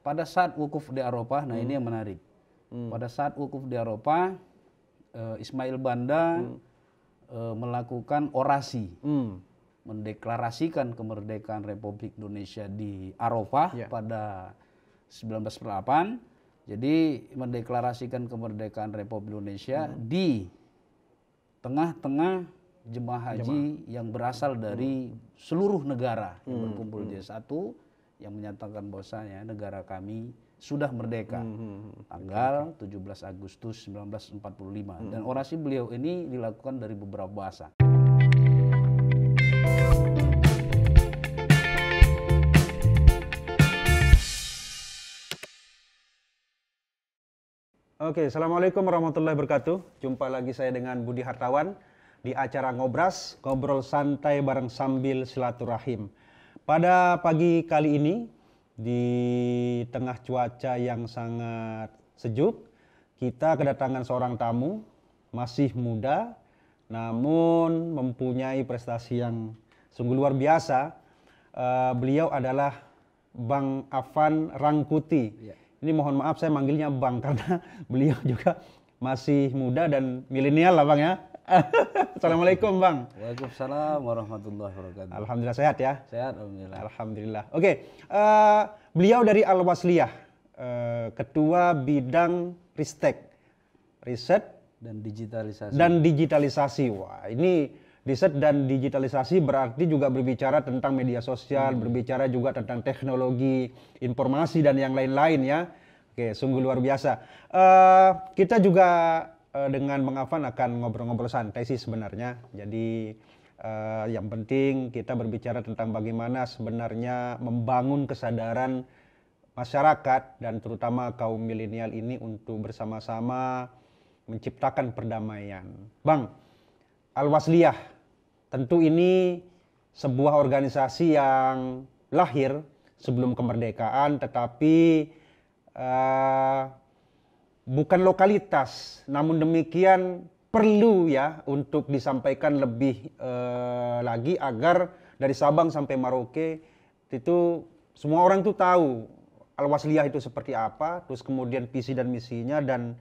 pada saat wukuf di Arafah, nah ini yang menarik. Pada saat wukuf di Arafah, Ismail Banda melakukan orasi, mendeklarasikan kemerdekaan Republik Indonesia di Arafah pada 1948. Jadi mendeklarasikan kemerdekaan Republik Indonesia di tengah-tengah jemaah haji yang berasal dari seluruh negara yang berkumpul di satu, yang menyatakan bahwasanya negara kami sudah merdeka tanggal 17 Agustus 1945. Dan orasi beliau ini dilakukan dari beberapa bahasa. Oke, Assalamualaikum warahmatullahi wabarakatuh. Jumpa lagi saya dengan Budi Hartawan di acara Ngobras, ngobrol santai bareng sambil silaturahim. Pada pagi kali ini, di tengah cuaca yang sangat sejuk, kita kedatangan seorang tamu, masih muda, namun mempunyai prestasi yang sungguh luar biasa. Beliau adalah Bang Afan Rangkuti. Ini mohon maaf saya manggilnya Bang karena beliau juga masih muda dan milenial lah Bang ya. Assalamualaikum Bang. Waalaikumsalam warahmatullahi wabarakatuh. Alhamdulillah sehat ya? Sehat, alhamdulillah. Alhamdulillah. Oke, beliau dari Al-Wasliyah, Ketua Bidang Ristek, Riset Dan digitalisasi. Wah, ini riset dan digitalisasi berarti juga berbicara tentang media sosial, berbicara juga tentang teknologi, informasi dan yang lain-lain ya. Oke, sungguh luar biasa. Kita juga dengan Bang Afan akan ngobrol-ngobrol santai sih sebenarnya. Jadi yang penting kita berbicara tentang bagaimana sebenarnya membangun kesadaran masyarakat dan terutama kaum milenial ini untuk bersama-sama menciptakan perdamaian. Bang, Al-Wasliyah, tentu ini sebuah organisasi yang lahir sebelum kemerdekaan, tetapi bukan lokalitas. Namun demikian perlu ya untuk disampaikan lebih lagi agar dari Sabang sampai Merauke itu semua orang tuh tahu Al-Wasliyah itu seperti apa, terus kemudian visi dan misinya dan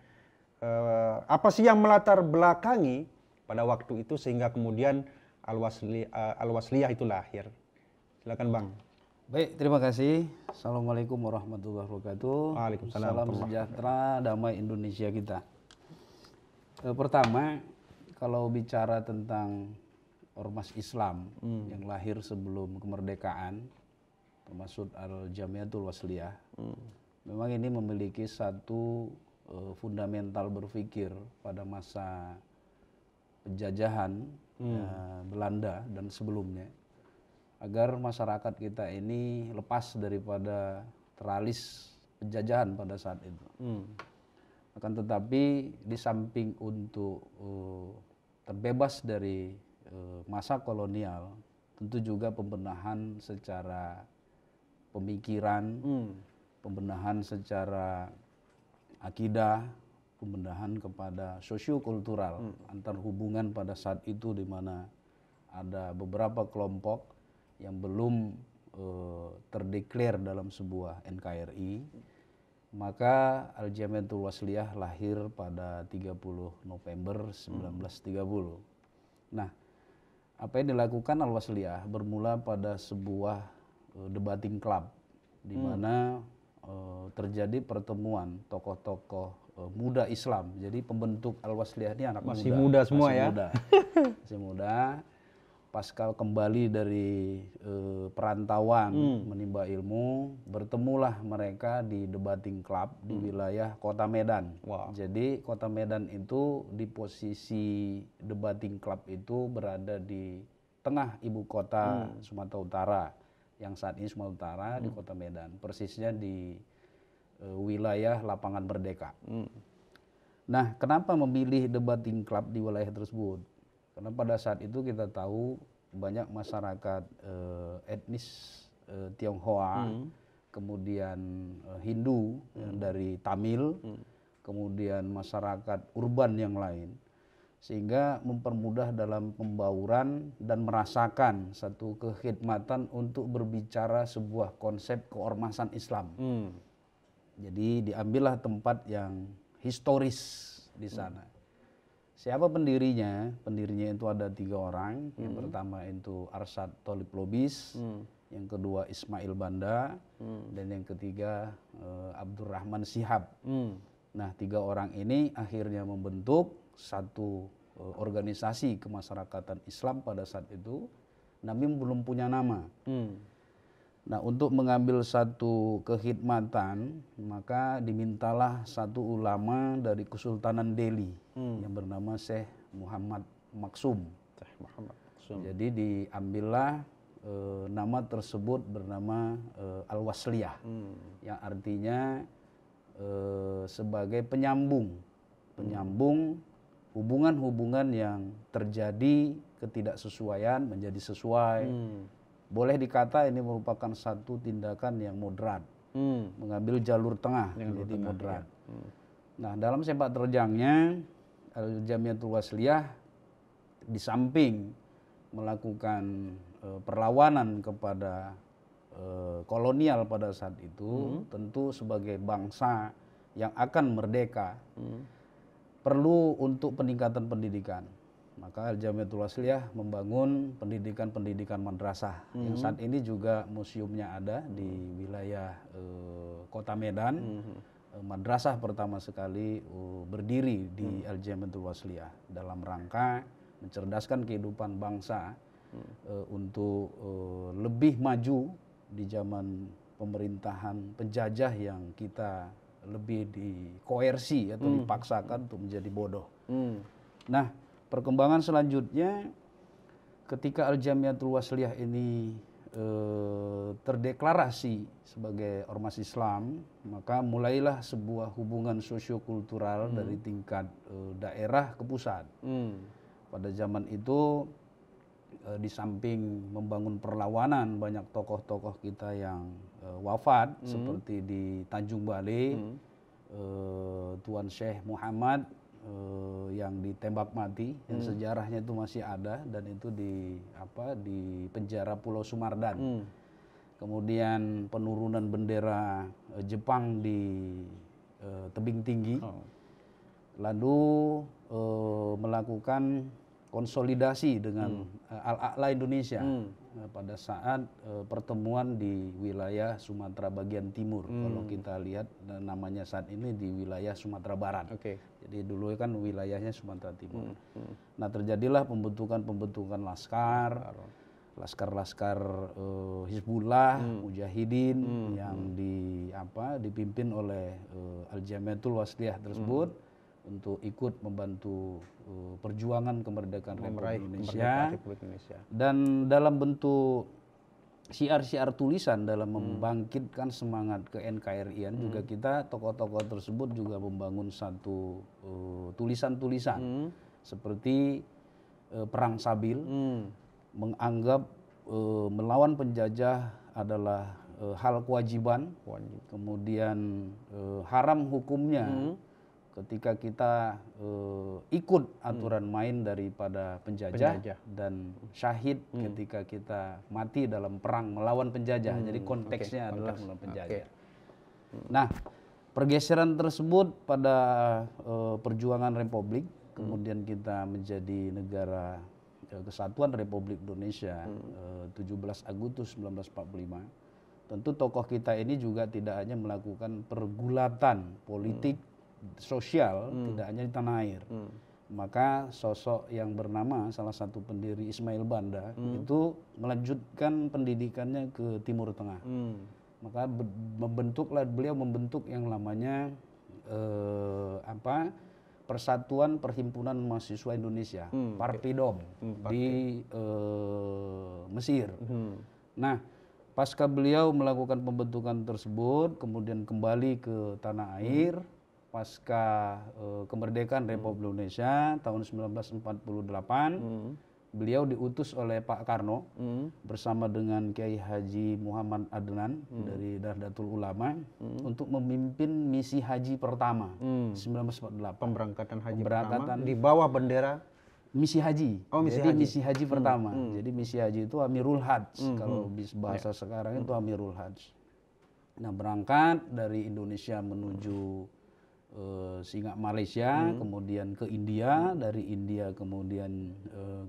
apa sih yang melatar belakangi pada waktu itu sehingga kemudian Al-Wasliyah itu lahir. Silakan Bang. Baik, terima kasih. Assalamualaikum warahmatullahi wabarakatuh. Waalaikumsalam. Salam sejahtera, damai Indonesia kita. Pertama, kalau bicara tentang ormas Islam yang lahir sebelum kemerdekaan, termasuk Al-Jamiatul Wasliyah, memang ini memiliki satu fundamental berpikir pada masa penjajahan Belanda dan sebelumnya, agar masyarakat kita ini lepas daripada teralis penjajahan pada saat itu. Akan tetapi di samping untuk terbebas dari masa kolonial, tentu juga pembenahan secara pemikiran, pembenahan secara akidah, pembenahan kepada sosiokultural antar hubungan pada saat itu, di mana ada beberapa kelompok yang belum terdeklar dalam sebuah NKRI. Maka Al-Jamiatul Wasliyah lahir pada 30 November 1930. Nah, apa yang dilakukan Al-Wasliyah bermula pada sebuah debating club di mana terjadi pertemuan tokoh-tokoh muda Islam. Jadi pembentuk Al-Wasliyah ini anak masih muda semua ya. Masih muda. Pasca kembali dari perantauan menimba ilmu, bertemulah mereka di debating club di wilayah Kota Medan. Jadi Kota Medan itu di posisi debating club itu berada di tengah ibu kota Sumatera Utara, yang saat ini Sumatera Utara di Kota Medan, persisnya di wilayah Lapangan Merdeka. Nah, kenapa memilih debating club di wilayah tersebut? Karena pada saat itu kita tahu banyak masyarakat etnis Tionghoa, kemudian Hindu yang dari Tamil, kemudian masyarakat urban yang lain, sehingga mempermudah dalam pembauran dan merasakan satu kekhidmatan untuk berbicara sebuah konsep keormasan Islam. Jadi diambillah tempat yang historis di sana. Siapa pendirinya? Pendirinya itu ada 3 orang. Yang pertama itu Arsyad Tholib Lobis, yang kedua Ismail Banda, dan yang ketiga Abdurrahman Shihab. Nah, 3 orang ini akhirnya membentuk satu organisasi kemasyarakatan Islam pada saat itu, namun belum punya nama. Nah, untuk mengambil satu kekhidmatan, maka dimintalah satu ulama dari Kesultanan Delhi yang bernama Syekh Muhammad Maksum. Jadi diambillah nama tersebut bernama Al-Wasliyah, yang artinya sebagai penyambung hubungan-hubungan yang terjadi ketidaksesuaian menjadi sesuai. Boleh dikata ini merupakan satu tindakan yang moderat, mengambil jalur tengah menjadi moderat. Nah, dalam sepak terjangnya Al-Jamiatul Wasliyah di samping melakukan perlawanan kepada kolonial pada saat itu, tentu sebagai bangsa yang akan merdeka perlu untuk peningkatan pendidikan. Maka Al-Jamiatul Wasliyah membangun pendidikan madrasah yang saat ini juga museumnya ada di wilayah Kota Medan. Madrasah pertama sekali berdiri di Al-Jamiatul Wasliyah dalam rangka mencerdaskan kehidupan bangsa untuk lebih maju di zaman pemerintahan penjajah yang kita lebih dikoersi atau dipaksakan untuk menjadi bodoh. Nah, perkembangan selanjutnya ketika Al-Jamiatul Wasliyah ini terdeklarasi sebagai ormas Islam, maka mulailah sebuah hubungan sosiokultural dari tingkat daerah ke pusat. Pada zaman itu di samping membangun perlawanan, banyak tokoh-tokoh kita yang wafat seperti di Tanjung Balai, Tuan Syekh Muhammad yang ditembak mati, yang sejarahnya itu masih ada, dan itu di penjara Pulau Sumardan. Kemudian penurunan bendera Jepang di tebing tinggi, lalu melakukan konsolidasi dengan Al-A'la Indonesia pada saat pertemuan di wilayah Sumatera bagian timur. Kalau kita lihat namanya saat ini di wilayah Sumatera Barat. Jadi dulu kan wilayahnya Sumatera Timur. Nah, terjadilah pembentukan laskar Hizbullah, Mujahidin yang dipimpin oleh Al-Jamiatul Wasliyah tersebut untuk ikut membantu perjuangan kemerdekaan Republik Indonesia. Dan dalam bentuk syiar-syiar tulisan dalam membangkitkan semangat ke NKRI-an juga kita tokoh-tokoh tersebut juga membangun satu tulisan-tulisan seperti Perang Sabil, menganggap melawan penjajah adalah hal kewajiban, kemudian haram hukumnya ketika kita ikut aturan main daripada penjajah dan syahid ketika kita mati dalam perang melawan penjajah. Jadi konteksnya adalah melawan penjajah. Nah, pergeseran tersebut pada perjuangan Republik, kemudian kita menjadi negara Kesatuan Republik Indonesia 17 Agustus 1945. Tentu tokoh kita ini juga tidak hanya melakukan pergulatan politik sosial, tidak hanya di tanah air. Maka sosok yang bernama salah satu pendiri Ismail Banda itu melanjutkan pendidikannya ke Timur Tengah. Maka beliau membentuk yang namanya Persatuan Perhimpunan Mahasiswa Indonesia, Parpidom, di Mesir. Nah, pasca beliau melakukan pembentukan tersebut, kemudian kembali ke tanah air, pasca kemerdekaan Republik Indonesia tahun 1948, beliau diutus oleh Pak Karno bersama dengan Kiai Haji Muhammad Adnan dari Nahdlatul Ulama untuk memimpin misi haji pertama 1948. Pemberangkatan haji pertama di bawah bendera misi haji. Misi haji pertama. Jadi misi haji itu Amirul Hajj, kalau bahasa sekarang itu Amirul Hajj. Nah, berangkat dari Indonesia menuju Malaysia, kemudian ke India, dari India kemudian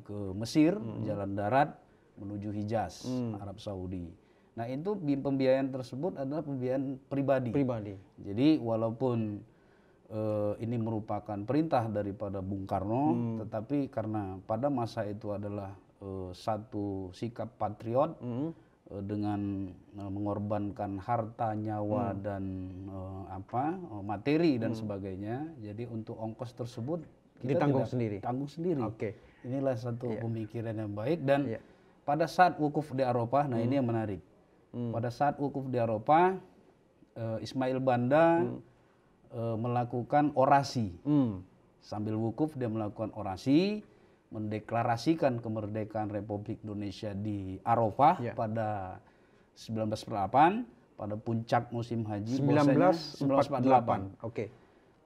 ke Mesir, jalan darat menuju Hijaz, Arab Saudi. Nah, itu pembiayaan tersebut adalah pembiayaan pribadi. Jadi walaupun ini merupakan perintah daripada Bung Karno, tetapi karena pada masa itu adalah satu sikap patriot dengan mengorbankan harta, nyawa dan materi dan sebagainya. Jadi untuk ongkos tersebut kita tanggung sendiri. Oke. Inilah satu pemikiran yang baik dan pada saat wukuf di Arafah, nah ini yang menarik. Pada saat wukuf di Arafah, Ismail Banda melakukan orasi. Sambil wukuf dia melakukan orasi, mendeklarasikan kemerdekaan Republik Indonesia di Arafah pada 1948, pada puncak musim haji 1948. Oke.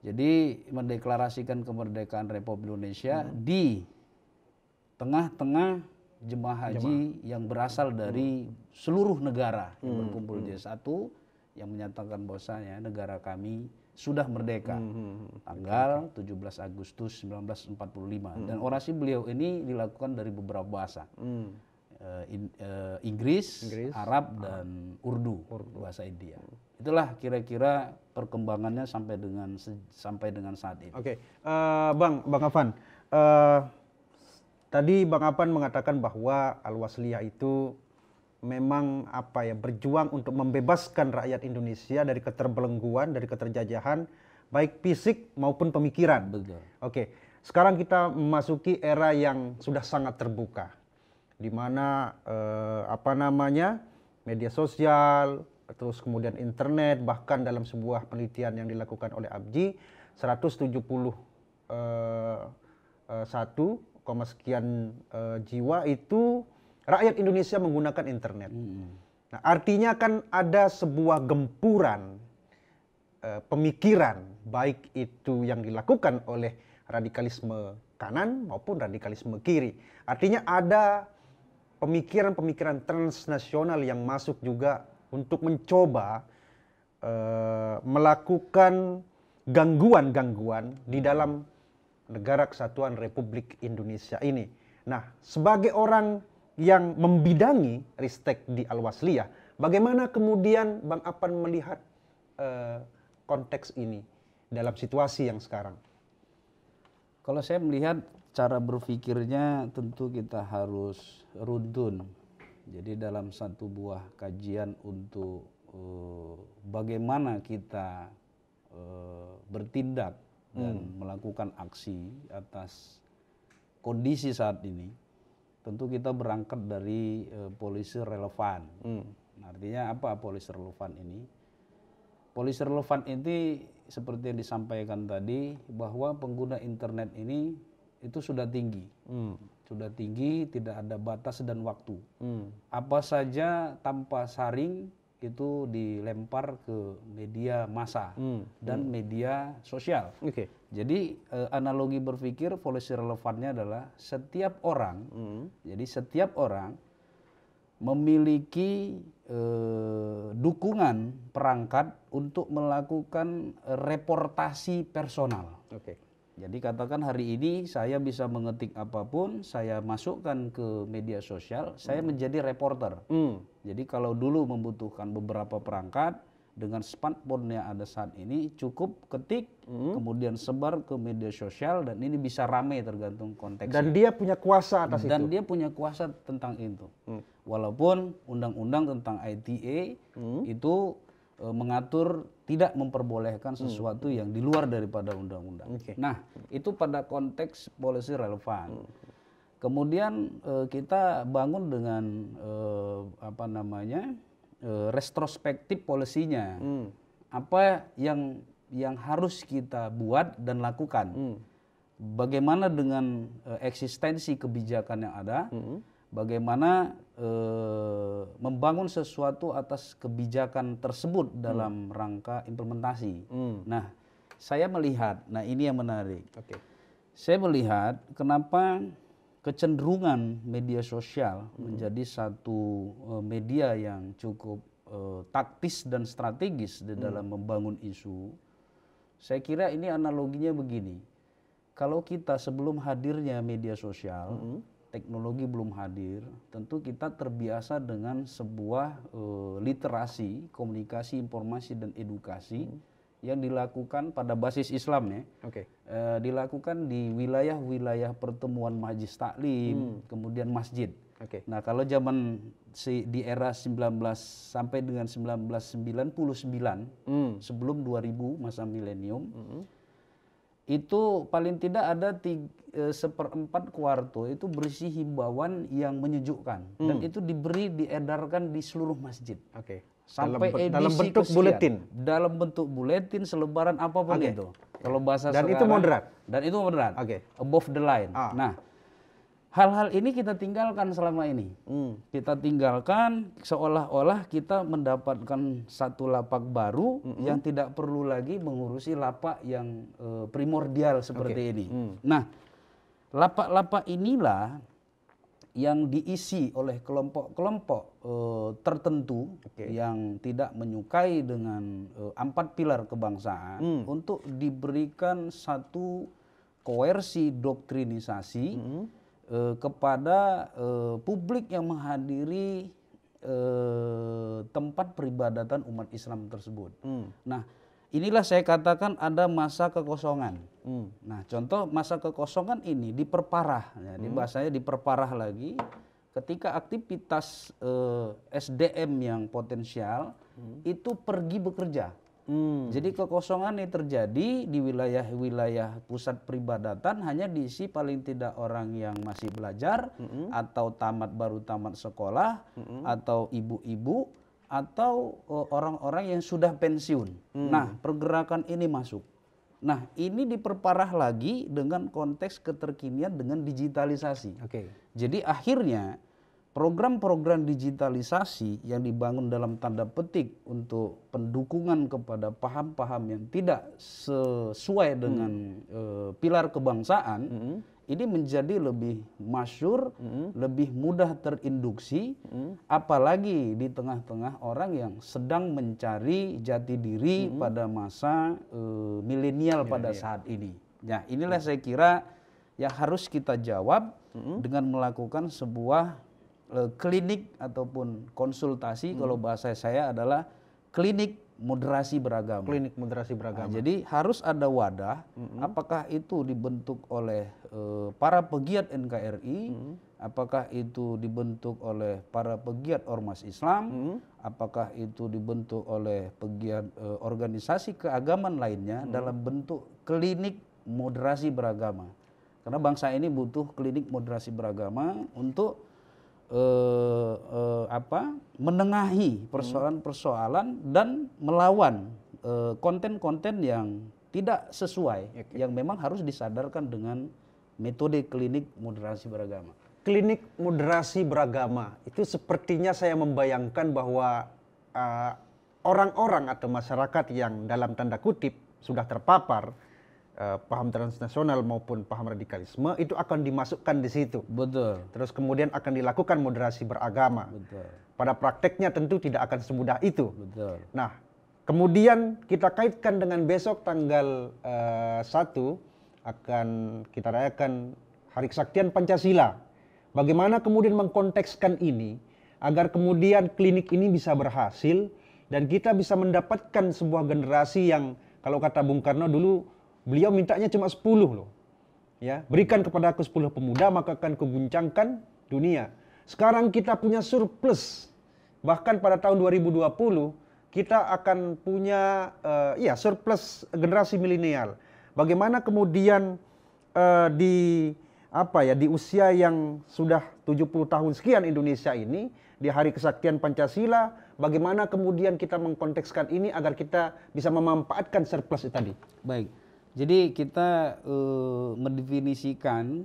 Jadi mendeklarasikan kemerdekaan Republik Indonesia di tengah-tengah jemaah haji yang berasal dari seluruh negara yang berkumpul di satu, yang menyatakan bahwasanya negara kami sudah merdeka tanggal 17 Agustus 1945. Dan orasi beliau ini dilakukan dari beberapa bahasa, Inggris, Arab, dan Urdu, bahasa India. Itulah kira-kira perkembangannya sampai dengan saat ini. Oke, Bang Afan, tadi Bang Afan mengatakan bahwa Al-Wasliyah itu memang berjuang untuk membebaskan rakyat Indonesia dari keterbelengguan, dari keterjajahan, baik fisik maupun pemikiran. Betul. Oke, sekarang kita memasuki era yang sudah sangat terbuka, di mana media sosial, terus kemudian internet, bahkan dalam sebuah penelitian yang dilakukan oleh ABGI, 171, sekian jiwa itu rakyat Indonesia menggunakan internet. Nah, artinya kan ada sebuah gempuran pemikiran, baik itu yang dilakukan oleh radikalisme kanan maupun radikalisme kiri. Artinya ada pemikiran-pemikiran transnasional yang masuk juga untuk mencoba melakukan gangguan-gangguan di dalam negara kesatuan Republik Indonesia ini. Nah, sebagai orang yang membidangi Ristek di Al-Wasliyah, bagaimana kemudian Bang Afan melihat konteks ini dalam situasi yang sekarang? Kalau saya melihat cara berpikirnya tentu kita harus runtun. Jadi dalam satu buah kajian untuk bagaimana kita bertindak dan melakukan aksi atas kondisi saat ini, tentu kita berangkat dari polisi relevan. Artinya apa polisi relevan ini? Polisi relevan ini seperti yang disampaikan tadi, bahwa pengguna internet ini itu sudah tinggi. Sudah tinggi, tidak ada batas dan waktu. Apa saja tanpa saring itu dilempar ke media massa dan media sosial. Jadi analogi berpikir polisi relevannya adalah setiap orang, jadi setiap orang memiliki dukungan perangkat untuk melakukan reportasi personal. Jadi katakan hari ini saya bisa mengetik apapun, saya masukkan ke media sosial, saya menjadi reporter. Jadi kalau dulu membutuhkan beberapa perangkat, dengan smartphone yang ada saat ini cukup ketik, kemudian sebar ke media sosial, dan ini bisa ramai tergantung konteksnya. Dan dia punya kuasa atas itu. Dan dia punya kuasa tentang itu. Walaupun undang-undang tentang ITA itu mengatur tidak memperbolehkan sesuatu yang di luar daripada undang-undang. Nah, itu pada konteks polisi relevan. Kemudian kita bangun dengan retrospektif polisinya. Apa yang harus kita buat dan lakukan? Bagaimana dengan eksistensi kebijakan yang ada? Bagaimana membangun sesuatu atas kebijakan tersebut dalam rangka implementasi. Nah, saya melihat, nah ini yang menarik. Saya melihat kenapa kecenderungan media sosial menjadi satu media yang cukup taktis dan strategis di dalam membangun isu, saya kira ini analoginya begini. Kalau kita sebelum hadirnya media sosial, teknologi belum hadir, tentu kita terbiasa dengan sebuah literasi, komunikasi, informasi, dan edukasi yang dilakukan pada basis Islam ya. Dilakukan di wilayah-wilayah pertemuan majelis taklim, kemudian masjid. Nah, kalau zaman di era 19 sampai dengan 1999, sebelum 2000 masa milenium, itu paling tidak ada 1/4 kuarto itu berisi himbauan yang menyejukkan, dan itu diedarkan di seluruh masjid. Sampai dalam bentuk buletin. Dalam bentuk buletin, selebaran apapun itu. Kalau bahasa dan sekarang, itu moderat. Dan itu moderat. Above the line. Nah, hal-hal ini kita tinggalkan selama ini. Kita tinggalkan seolah-olah kita mendapatkan satu lapak baru yang tidak perlu lagi mengurusi lapak yang primordial seperti ini. Nah, lapak-lapak inilah yang diisi oleh kelompok-kelompok tertentu yang tidak menyukai dengan 4 pilar kebangsaan untuk diberikan satu koersi doktrinisasi kepada publik yang menghadiri tempat peribadatan umat Islam tersebut. Nah, inilah saya katakan ada masa kekosongan. Nah, contoh masa kekosongan ini diperparah, ya, di bahasanya diperparah lagi ketika aktivitas SDM yang potensial itu pergi bekerja. Jadi kekosongan ini terjadi di wilayah-wilayah pusat peribadatan hanya diisi paling tidak orang yang masih belajar atau baru tamat sekolah atau ibu-ibu atau orang-orang yang sudah pensiun. Nah, pergerakan ini masuk. Nah, ini diperparah lagi dengan konteks keterkinian dengan digitalisasi. Jadi akhirnya program-program digitalisasi yang dibangun dalam tanda petik untuk pendukungan kepada paham-paham yang tidak sesuai dengan pilar kebangsaan, ini menjadi lebih masyhur, lebih mudah terinduksi, apalagi di tengah-tengah orang yang sedang mencari jati diri pada masa milenial pada saat ini. Nah, inilah saya kira yang harus kita jawab dengan melakukan sebuah klinik ataupun konsultasi, kalau bahasa saya adalah klinik moderasi beragama. Nah, jadi harus ada wadah, apakah itu dibentuk oleh para pegiat NKRI, apakah itu dibentuk oleh para pegiat Ormas Islam, apakah itu dibentuk oleh pegiat organisasi keagamaan lainnya dalam bentuk klinik moderasi beragama. Karena bangsa ini butuh klinik moderasi beragama untuk menengahi persoalan-persoalan dan melawan konten-konten yang tidak sesuai, yang memang harus disadarkan dengan metode klinik moderasi beragama. Klinik moderasi beragama itu sepertinya saya membayangkan bahwa orang-orang atau masyarakat yang dalam tanda kutip sudah terpapar paham transnasional maupun paham radikalisme itu akan dimasukkan di situ. Betul. Terus kemudian akan dilakukan moderasi beragama. Betul. Pada prakteknya tentu tidak akan semudah itu. Betul. Nah, kemudian kita kaitkan dengan besok tanggal 1 akan kita rayakan Hari Kesaktian Pancasila. Bagaimana kemudian mengkontekskan ini agar kemudian klinik ini bisa berhasil dan kita bisa mendapatkan sebuah generasi yang kalau kata Bung Karno dulu, beliau mintanya cuma 10 loh. Ya, berikan kepada aku 10 pemuda maka akan kuguncangkan dunia. Sekarang kita punya surplus. Bahkan pada tahun 2020 kita akan punya surplus generasi milenial. Bagaimana kemudian di usia yang sudah 70 tahun sekian Indonesia ini, di Hari Kesaktian Pancasila, bagaimana kemudian kita mengkontekskan ini agar kita bisa memanfaatkan surplus itu tadi? Baik. Jadi kita mendefinisikan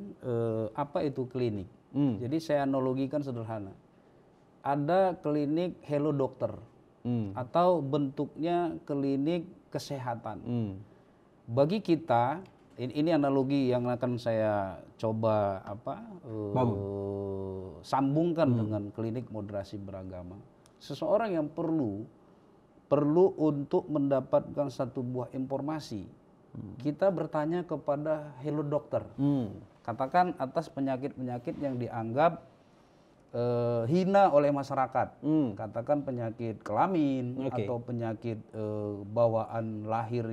apa itu klinik. Jadi saya analogikan sederhana. Ada klinik Hello Dokter atau bentuknya klinik kesehatan. Bagi kita, ini analogi yang akan saya coba sambungkan dengan klinik moderasi beragama. seseorang yang perlu untuk mendapatkan satu buah informasi, kita bertanya kepada hello dokter. Katakan atas penyakit-penyakit yang dianggap hina oleh masyarakat. Katakan penyakit kelamin atau penyakit bawaan lahir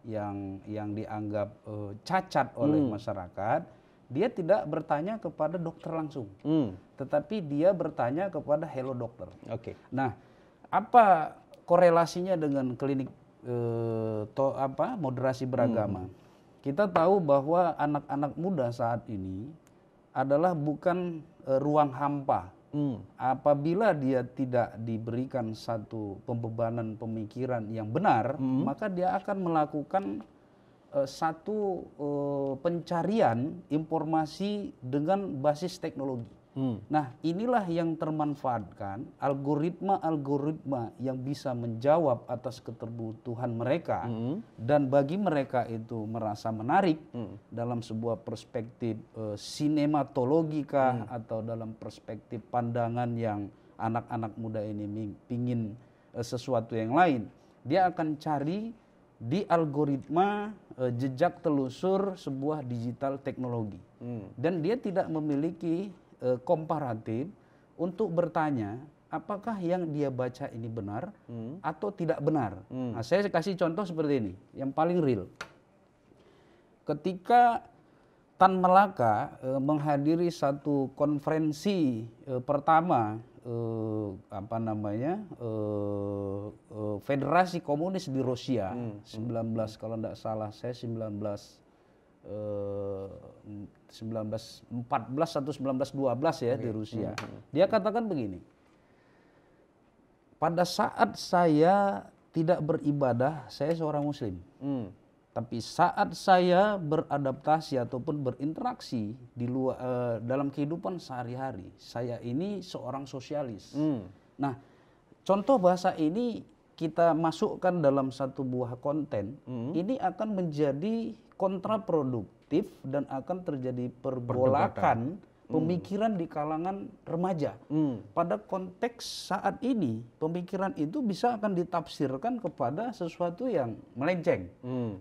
yang dianggap cacat oleh masyarakat. Dia tidak bertanya kepada dokter langsung, tetapi dia bertanya kepada hello dokter. Nah, apa korelasinya dengan klinik moderasi beragama? Kita tahu bahwa anak-anak muda saat ini adalah bukan ruang hampa. Apabila dia tidak diberikan satu pembebanan pemikiran yang benar, maka dia akan melakukan satu pencarian informasi dengan basis teknologi. Nah, inilah yang termanfaatkan algoritma yang bisa menjawab atas keterbutuhan mereka, dan bagi mereka itu merasa menarik dalam sebuah perspektif sinematologika atau dalam perspektif pandangan yang anak-anak muda ini pingin sesuatu yang lain. Dia akan cari di algoritma jejak telusur sebuah digital teknologi, dan dia tidak memiliki komparatif untuk bertanya apakah yang dia baca ini benar atau tidak benar. Nah, saya kasih contoh seperti ini, yang paling real. Ketika Tan Malaka menghadiri satu konferensi pertama Federasi Komunis di Rusia, 19 kalau tidak salah saya 1914 atau 1912 ya, di Rusia. Dia katakan begini, pada saat saya tidak beribadah, saya seorang muslim. Tapi saat saya beradaptasi ataupun berinteraksi di luar dalam kehidupan sehari-hari, saya ini seorang sosialis. Nah, contoh bahasa ini kita masukkan dalam satu buah konten, ini akan menjadi kontraproduktif dan akan terjadi pergolakan pemikiran di kalangan remaja. Pada konteks saat ini, pemikiran itu bisa akan ditafsirkan kepada sesuatu yang melenceng.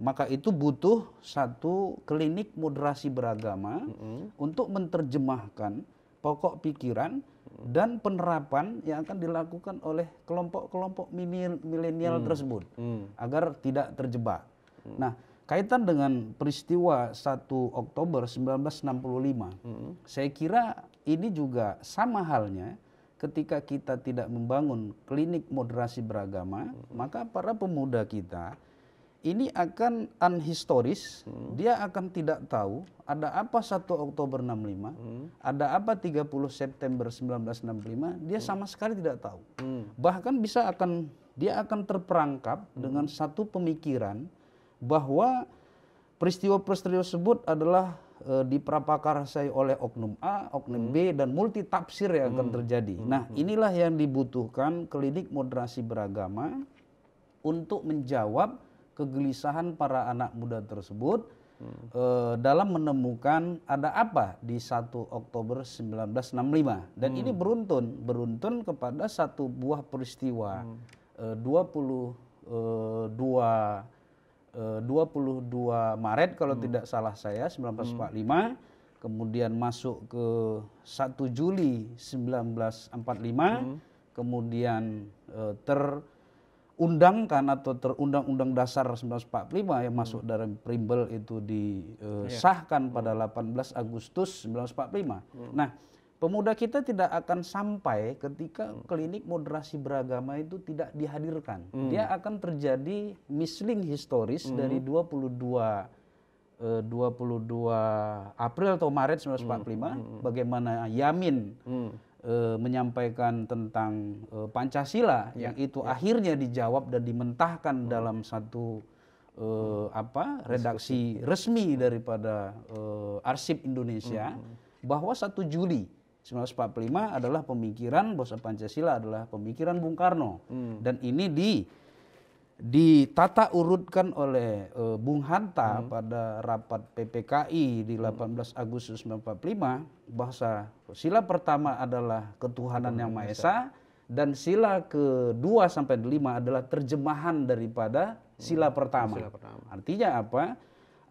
Maka itu butuh satu klinik moderasi beragama untuk menerjemahkan pokok pikiran dan penerapan yang akan dilakukan oleh kelompok-kelompok milenial tersebut agar tidak terjebak. Nah, kaitan dengan peristiwa 1 Oktober 1965, saya kira ini juga sama halnya ketika kita tidak membangun klinik moderasi beragama, maka para pemuda kita ini akan unhistoris, dia akan tidak tahu ada apa 1 Oktober 65, ada apa 30 September 1965, dia sama sekali tidak tahu. Bahkan dia akan terperangkap dengan satu pemikiran bahwa peristiwa-peristiwa tersebut adalah diprapakarsai oleh oknum A, oknum B, dan multi tafsir yang akan terjadi. Nah, inilah yang dibutuhkan klinik moderasi beragama untuk menjawab kegelisahan para anak muda tersebut dalam menemukan ada apa di 1 Oktober 1965. Dan ini beruntun kepada satu buah peristiwa 22 Maret kalau tidak salah saya 1945, kemudian masuk ke 1 Juli 1945, kemudian terundangkan atau terundang-undang dasar 1945 yang masuk dalam Primbel itu disahkan pada 18 Agustus 1945. Nah, pemuda kita tidak akan sampai ketika klinik moderasi beragama itu tidak dihadirkan. Dia akan terjadi misling historis dari 22 April atau Maret 1945, bagaimana Yamin menyampaikan tentang Pancasila yang itu akhirnya dijawab dan dimentahkan dalam satu redaksi resmi daripada Arsip Indonesia, bahwa 1 Juli 1945 adalah pemikiran bahwa Pancasila adalah pemikiran Bung Karno. Dan ini ditata urutkan oleh Bung Hatta pada rapat PPKI di 18 Agustus 1945, bahwa sila pertama adalah ketuhanan yang Maha Esa, dan sila ke-2 sampai 5 adalah terjemahan daripada sila pertama. Artinya apa?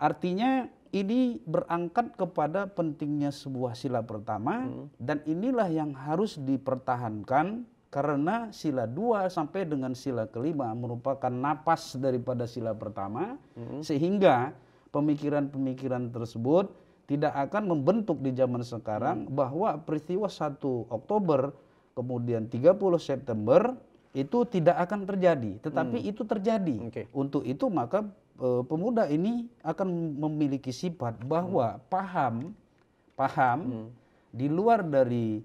Artinya ini berangkat kepada pentingnya sebuah sila pertama dan inilah yang harus dipertahankan karena sila 2 sampai dengan sila ke-5 merupakan napas daripada sila pertama sehingga pemikiran-pemikiran tersebut tidak akan membentuk di zaman sekarang bahwa peristiwa 1 Oktober kemudian 30 September itu tidak akan terjadi, tetapi itu terjadi. Untuk itu maka pemuda ini akan memiliki sifat bahwa paham di luar dari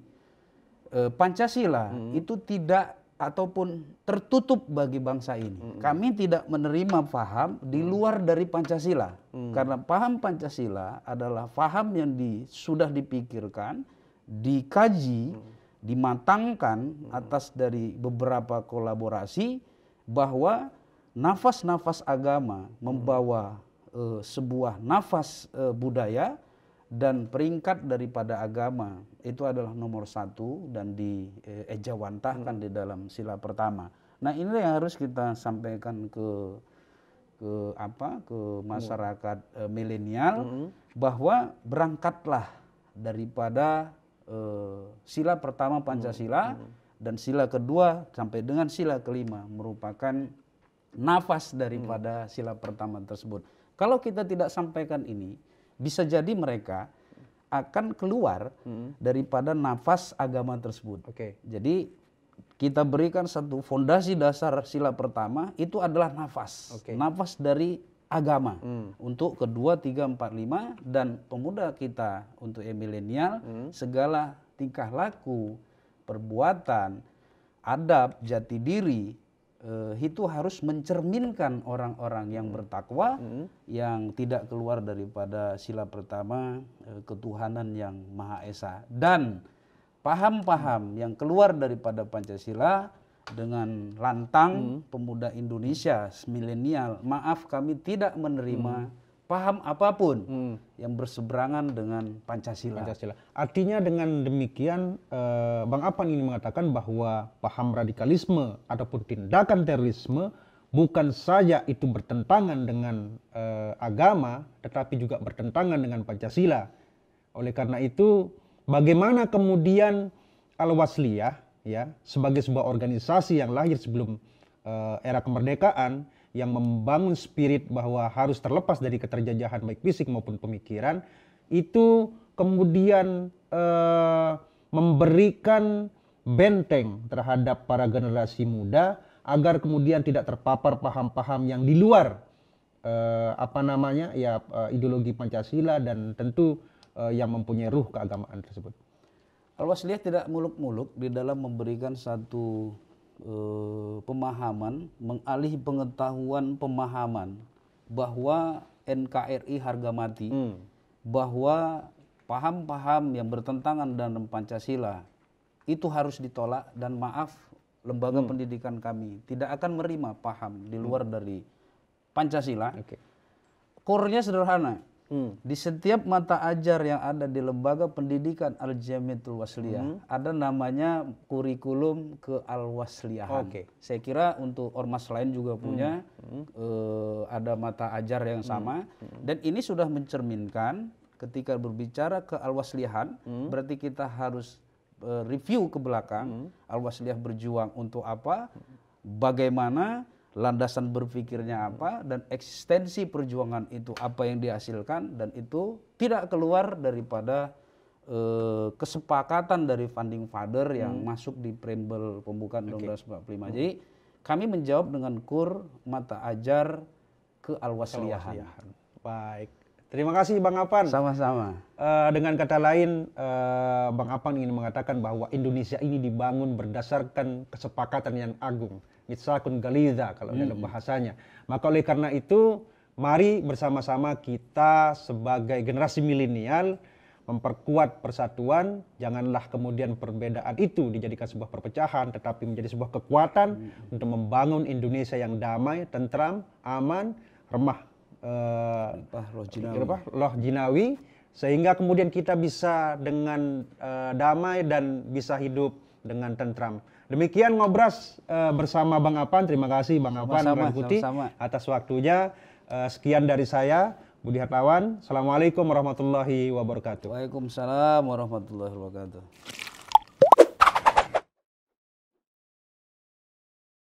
Pancasila itu tidak ataupun tertutup bagi bangsa ini. Kami tidak menerima paham di luar dari Pancasila. Karena paham Pancasila adalah paham yang sudah dipikirkan, dikaji, dimatangkan atas dari beberapa kolaborasi bahwa nafas-nafas agama membawa sebuah nafas budaya dan peringkat daripada agama itu adalah nomor 1 dan diejawantahkan di dalam sila pertama. Nah, ini yang harus kita sampaikan ke masyarakat milenial bahwa berangkatlah daripada sila pertama Pancasila dan sila kedua sampai dengan sila ke-5 merupakan nafas daripada sila pertama tersebut. Kalau kita tidak sampaikan ini, bisa jadi mereka akan keluar daripada nafas agama tersebut. Jadi kita berikan satu fondasi dasar sila pertama itu adalah nafas. Nafas dari agama untuk kedua, 3, 4, 5 dan pemuda kita untuk milenial segala tingkah laku, perbuatan, adab, jati diri itu harus mencerminkan orang-orang yang bertakwa yang tidak keluar daripada sila pertama ketuhanan yang Maha Esa dan paham-paham yang keluar daripada Pancasila dengan lantang pemuda Indonesia milenial, maaf kami tidak menerima paham apapun yang berseberangan dengan Pancasila. Artinya dengan demikian Bang Apan ini mengatakan bahwa paham radikalisme ataupun tindakan terorisme bukan saja itu bertentangan dengan agama, tetapi juga bertentangan dengan Pancasila. Oleh karena itu, bagaimana kemudian Al-Wasliyah ya sebagai sebuah organisasi yang lahir sebelum era kemerdekaan yang membangun spirit bahwa harus terlepas dari keterjajahan baik fisik maupun pemikiran itu kemudian memberikan benteng terhadap para generasi muda agar kemudian tidak terpapar paham-paham yang di luar ideologi Pancasila dan tentu yang mempunyai ruh keagamaan tersebut. Al-Wasliyah tidak muluk-muluk di dalam memberikan satu pemahaman, mengalih pengetahuan pemahaman bahwa NKRI harga mati, bahwa paham-paham yang bertentangan dengan Pancasila itu harus ditolak dan maaf lembaga pendidikan kami tidak akan menerima paham di luar dari Pancasila. Core-nya sederhana. Di setiap mata ajar yang ada di lembaga pendidikan Al-Jamiatul Wasliyah ada namanya kurikulum ke-Al-Wasliyahan. Saya kira untuk ormas lain juga punya ada mata ajar yang sama dan ini sudah mencerminkan ketika berbicara ke Al-Wasliyahan berarti kita harus review ke belakang Al-Wasliyah berjuang untuk apa, bagaimana, landasan berpikirnya apa, dan eksistensi perjuangan itu apa yang dihasilkan, dan itu tidak keluar daripada kesepakatan dari founding father yang masuk di preambel pembukaan Undang-Undang 45. Jadi kami menjawab dengan kur mata ajar ke Al-Wasliyahan. Baik, terima kasih Bang Apan. Sama-sama. Dengan kata lain, Bang Apan ingin mengatakan bahwa Indonesia ini dibangun berdasarkan kesepakatan yang agung. Mitsakun Galiza kalau dalam bahasanya. Maka oleh karena itu, mari bersama-sama kita sebagai generasi milenial memperkuat persatuan. Janganlah kemudian perbedaan itu dijadikan sebuah perpecahan, tetapi menjadi sebuah kekuatan untuk membangun Indonesia yang damai, tentram, aman, remah loh jinawi, sehingga kemudian kita bisa dengan damai dan bisa hidup dengan tentram. Demikian ngobras bersama Bang Apan. Terima kasih Bang Apan Rangkuti atas waktunya. Sekian dari saya, Budi Hartawan. Assalamualaikum warahmatullahi wabarakatuh. Waalaikumsalam warahmatullahi wabarakatuh.